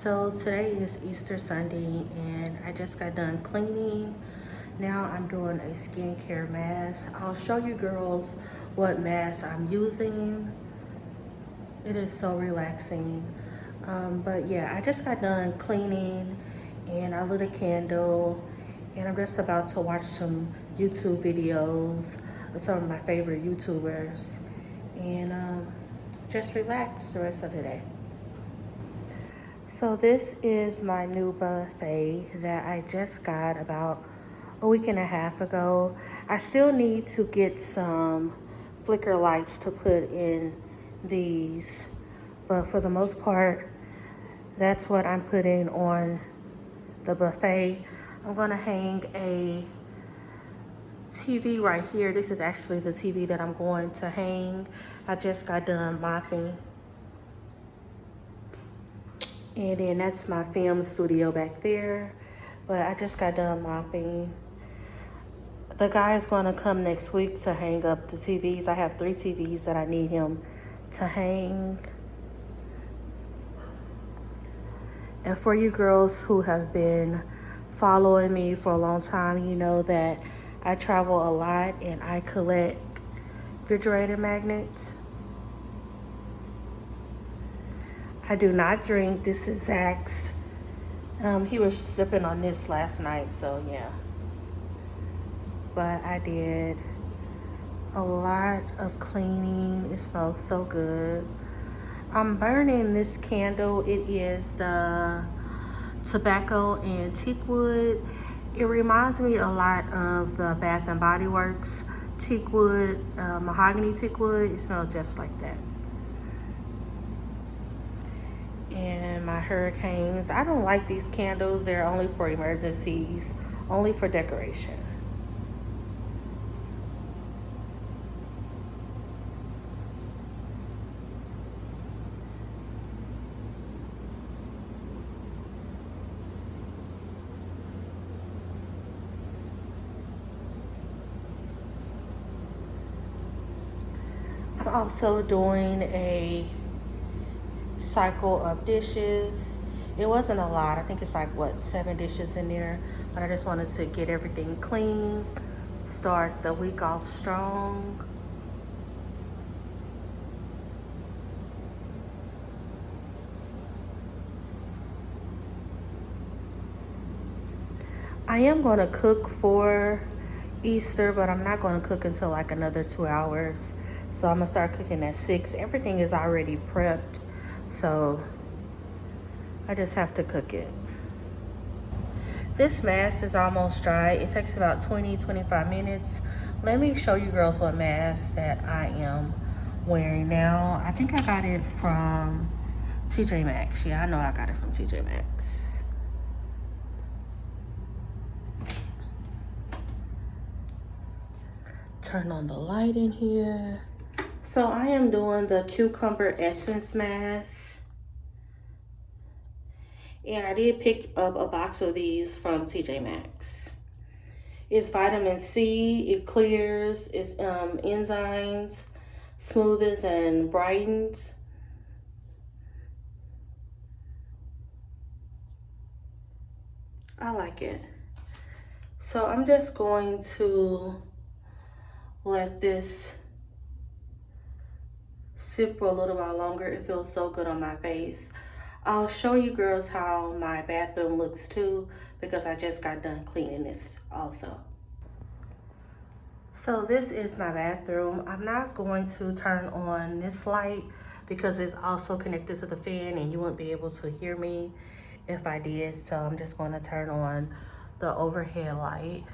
So today is Easter Sunday and I just got done cleaning. Now I'm doing a skincare mask. I'll show you girls what mask I'm using. It is so relaxing. But yeah, I just got done cleaning and I lit a candle and I'm just about to watch some YouTube videos of some of my favorite YouTubers and just relax the rest of the day. So this is my new buffet that I just got about a week and a half ago. I still need to get some flicker lights to put in these, but for the most part, that's what I'm putting on the buffet. I'm gonna hang a TV right here. This is actually the TV that I'm going to hang. I just got done mopping. And then that's my film studio back there. But I just got done mopping. The guy is going to come next week to hang up the TVs. I have 3 TVs that I need him to hang. And for you girls who have been following me for a long time, you know that I travel a lot and I collect refrigerator magnets. I do not drink. This is Zach's. He was sipping on this last night, so yeah. But I did a lot of cleaning. It smells so good. I'm burning this candle. It is the tobacco and teak wood. It reminds me a lot of the Bath and Body Works teak wood, mahogany teak wood. It smells just like that. And my hurricanes. I don't like these candles. They're only for emergencies, only for decoration. I'm also doing a cycle of dishes. It wasn't a lot. I think it's like, what, 7 dishes in there. But I just wanted to get everything clean, start the week off strong. I am going to cook for Easter, but I'm not going to cook until like another 2 hours. So I'm going to start cooking at 6. Everything is already prepped, so I just have to cook it. This mask is almost dry. It takes about 20-25 minutes. Let me show you girls what mask that I am wearing now. I think I got it from TJ Maxx. Yeah, I know I got it from TJ Maxx. Turn on the light in here. So I am doing the cucumber essence mask. And I did pick up a box of these from TJ Maxx. It's vitamin C, it clears, it's enzymes, smooths and brightens. I like it. So I'm just going to let this sit for a little while longer. It feels so good on my face. I'll show you girls how my bathroom looks too, because I just got done cleaning this also. So this is my bathroom. I'm not going to turn on this light because it's also connected to the fan and you wouldn't be able to hear me if I did. So I'm just going to turn on the overhead light.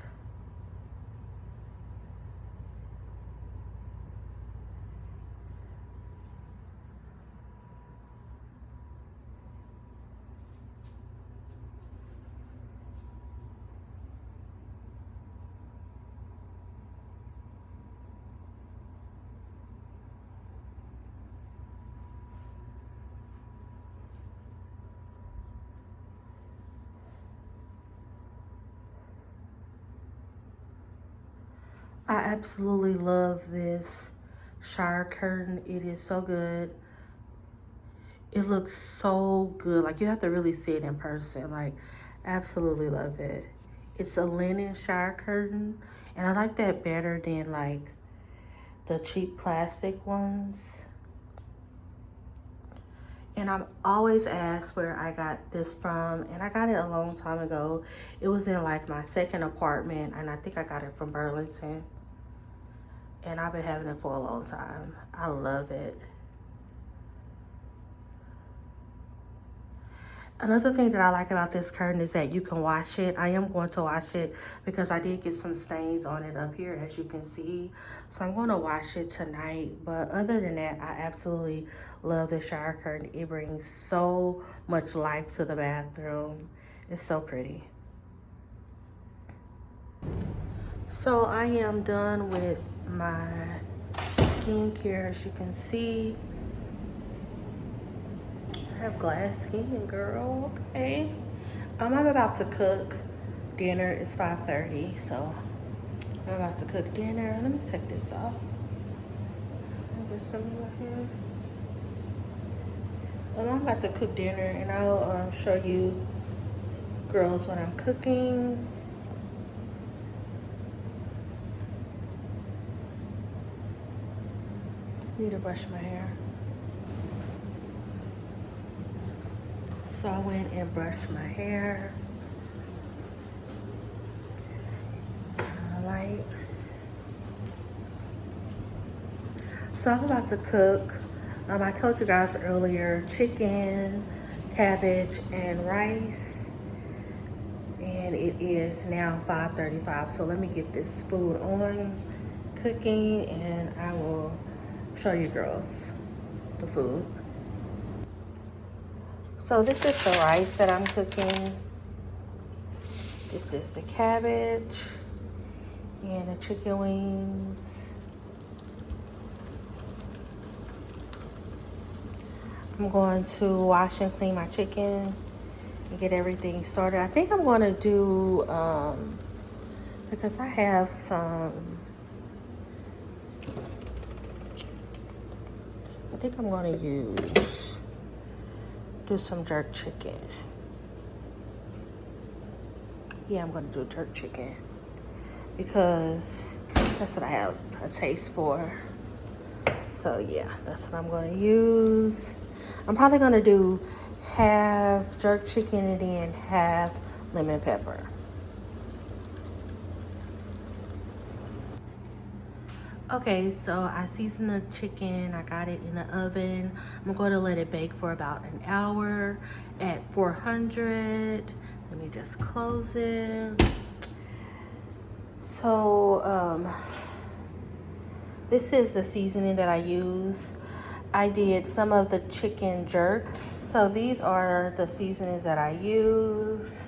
I absolutely love this shower curtain. It is so good. It looks so good. Like, you have to really see it in person. Like, absolutely love it. It's a linen shower curtain, and I like that better than like the cheap plastic ones. And I'm always asked where I got this from, and I got it a long time ago. It was in like my second apartment, and I think I got it from Burlington. And I've been having it for a long time. I love it. Another thing that I like about this curtain is that you can wash it. I am going to wash it because I did get some stains on it up here, as you can see. So I'm going to wash it tonight. But other than that, I absolutely love the shower curtain. It brings so much life to the bathroom. It's so pretty. So I am done with my skincare, as you can see. I have glass skin, girl. Okay. I'm about to cook dinner. It's 5:30, so I'm about to cook dinner. Let me take this off. There's something right here. I'm about to cook dinner, and I'll show you girls what I'm cooking. Need to brush my hair. So I went and brushed my hair. Kind of light. So I'm about to cook. I told you guys earlier, chicken, cabbage, and rice. And it is now 5:35. So let me get this food on cooking, and I will show you girls the food. So this is the rice that I'm cooking. This is the cabbage and the chicken wings. I'm going to wash and clean my chicken and get everything started. I think I'm going to do, because I have some, I think I'm going to do some jerk chicken. Yeah, I'm going to do jerk chicken because that's what I have a taste for. So yeah, that's what I'm going to use. I'm probably going to do half jerk chicken and then half lemon pepper. Okay, so I seasoned the chicken. I got it in the oven. I'm going to let it bake for about an hour at 400. Let me just close it. So, this is the seasoning that I use. I did some of the chicken jerk. So these are the seasonings that I use.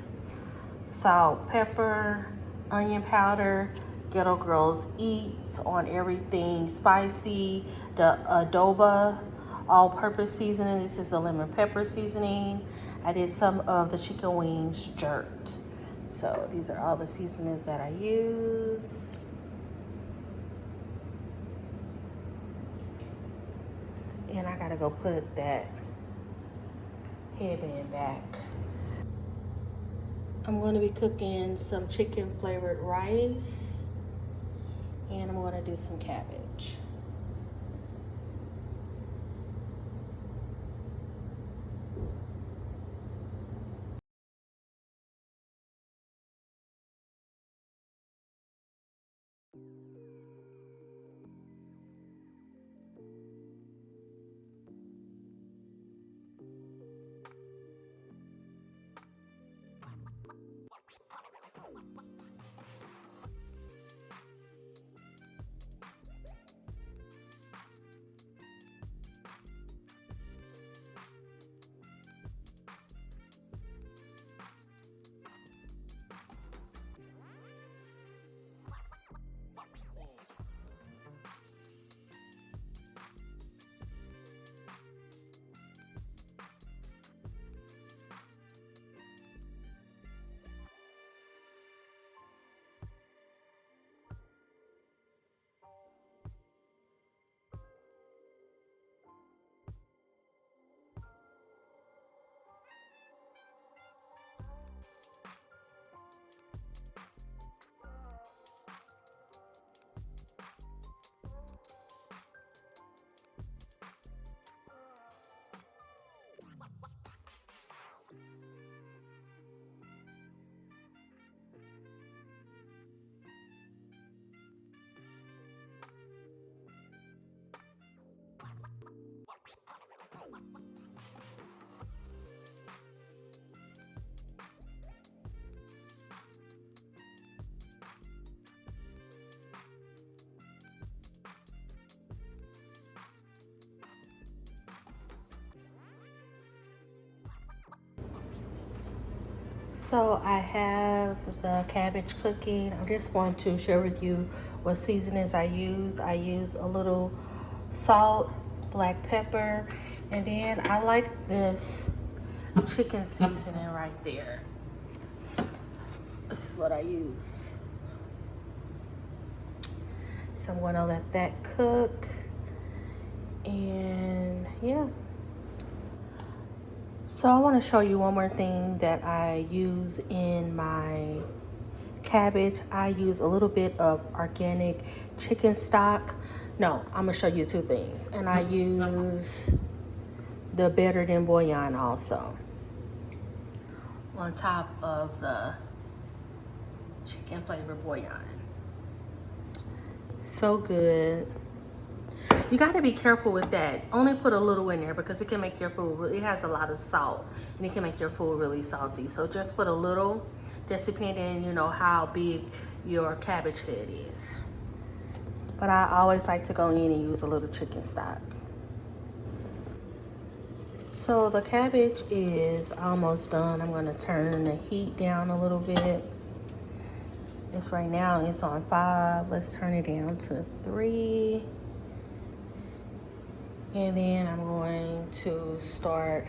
Salt, pepper, onion powder, Ghetto Girls Eats on everything spicy, the adobo all-purpose seasoning. This is the lemon pepper seasoning. I did some of the chicken wings jerked. So these are all the seasonings that I use. And I gotta go put that headband back. I'm going to be cooking some chicken flavored rice, and I'm going to do some cabbage. So I have the cabbage cooking. I just want to share with you what seasonings I use. I use a little salt, black pepper, and then I like this chicken seasoning right there. This is what I use. So I'm gonna let that cook, and yeah. So I want to show you one more thing that I use in my cabbage. I use a little bit of organic chicken stock. No, I'm gonna show you two things. And I use the Better Than bouillon also on top of the chicken flavor bouillon. So good. You got to be careful with that. Only put a little in there because it can make your food, it has a lot of salt and it can make your food really salty. So just put a little, just depending, you know, how big your cabbage head is. But I always like to go in and use a little chicken stock. So the cabbage is almost done. I'm going to turn the heat down a little bit. It's right now, it's on 5. Let's turn it down to 3. And then I'm going to start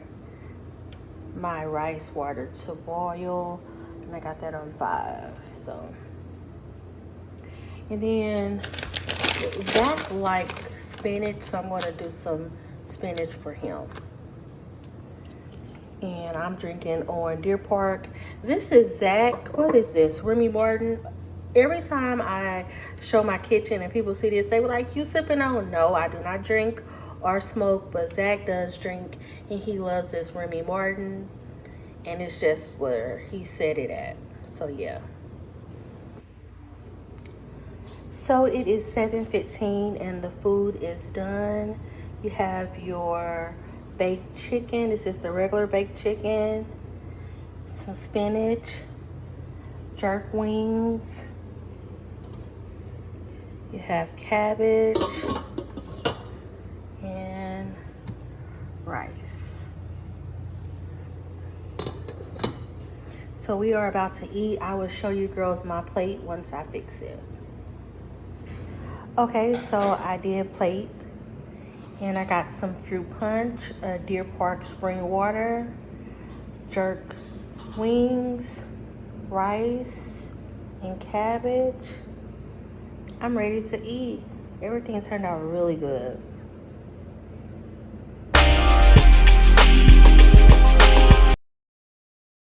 my rice water to boil. And I got that on 5. So, and then Zach likes spinach, so I'm going to do some spinach for him. And I'm drinking on Deer Park. This is Zach. What is this? Remy Martin. Every time I show my kitchen and people see this, they were like, "You sipping on?" No, I do not drink or smoke, but Zach does drink, and he loves this Remy Martin, and it's just where he said it at. So yeah. So it is 7:15 and the food is done. You have your baked chicken. This is the regular baked chicken. Some spinach, jerk wings. You have cabbage and rice. So we are about to eat. I will show you girls my plate once I fix it. Okay, so I did plate. And I got some fruit punch, Deer Park spring water, jerk wings, rice, and cabbage. I'm ready to eat. Everything turned out really good.